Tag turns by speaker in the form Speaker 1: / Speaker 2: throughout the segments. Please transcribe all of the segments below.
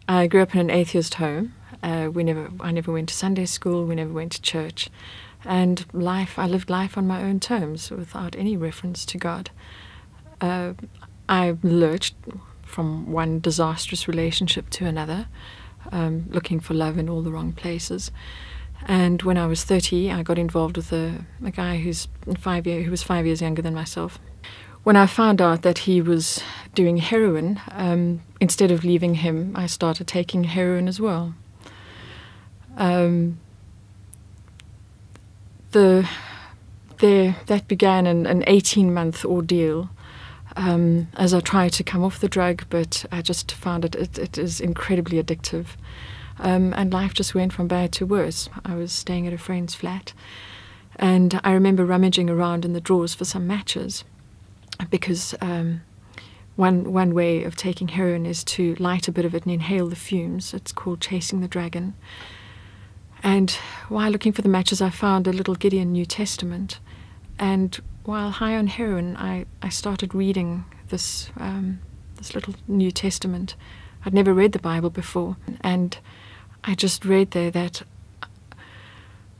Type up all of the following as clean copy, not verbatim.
Speaker 1: I grew up in an atheist home. I never went to Sunday school. We never went to church. And I lived life on my own terms without any reference to God. I lurched from one disastrous relationship to another, looking for love in all the wrong places. And when I was 30, I got involved with a guy who was 5 years younger than myself. When I found out that he was doing heroin, instead of leaving him, I started taking heroin as well. That began an 18-month ordeal as I tried to come off the drug, but I just found it is incredibly addictive. And life just went from bad to worse. I was staying at a friend's flat, and I remember rummaging around in the drawers for some matches, because one way of taking heroin is to light a bit of it and inhale the fumes. It's called chasing the dragon. And while looking for the matches, I found a little Gideon New Testament. And while high on heroin, I started reading this little New Testament. I'd never read the Bible before, and I just read there that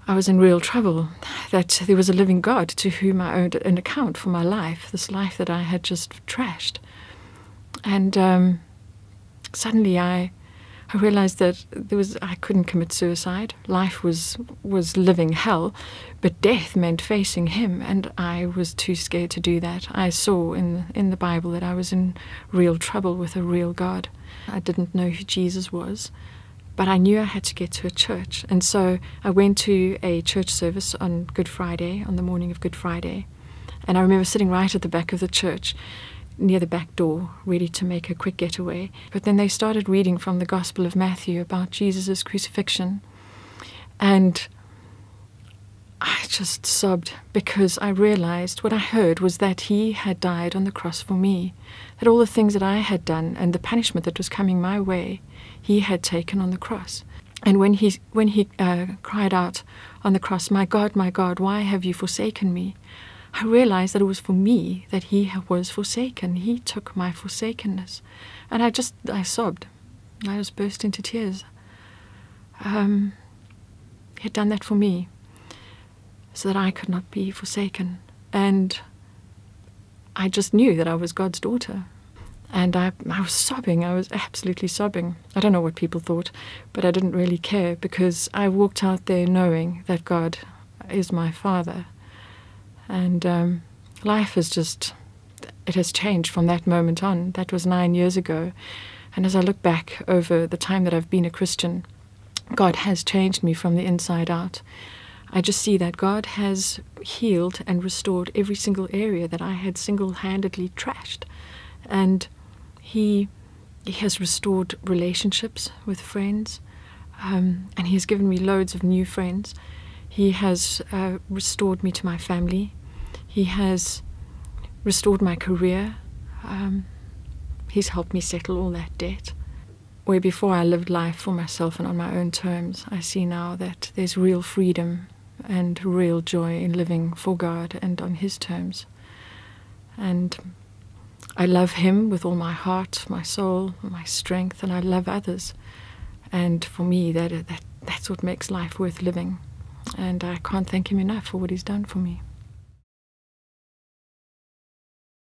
Speaker 1: I was in real trouble, that there was a living God to whom I owed an account for my life, this life that I had just trashed. And suddenly I realized that I couldn't commit suicide. Life was living hell, but death meant facing him, and I was too scared to do that. I saw in the Bible that I was in real trouble with a real God. I didn't know who Jesus was, but I knew I had to get to a church. And so I went to a church service on Good Friday, on the morning of Good Friday. And I remember sitting right at the back of the church, near the back door, ready to make a quick getaway. But then they started reading from the Gospel of Matthew about Jesus' crucifixion. And I just sobbed, because I realized what I heard was that he had died on the cross for me, that all the things that I had done and the punishment that was coming my way, he had taken on the cross. And when he cried out on the cross, my God, why have you forsaken me?" I realized that it was for me that he was forsaken. He took my forsakenness. And I sobbed. I just burst into tears. He had done that for me, so that I could not be forsaken. And I just knew that I was God's daughter. And I was sobbing. I was absolutely sobbing. I don't know what people thought, but I didn't really care, because I walked out there knowing that God is my Father. And life it has changed from that moment on. That was 9 years ago. And as I look back over the time that I've been a Christian, God has changed me from the inside out. I just see that God has healed and restored every single area that I had single-handedly trashed. And He has restored relationships with friends, and He has given me loads of new friends. He has restored me to my family. He has restored my career. He's helped me settle all that debt. Where before I lived life for myself and on my own terms, I see now that there's real freedom and real joy in living for God and on His terms. And I love Him with all my heart, my soul, my strength, and I love others. And for me, that's what makes life worth living. And I can't thank Him enough for what He's done for me.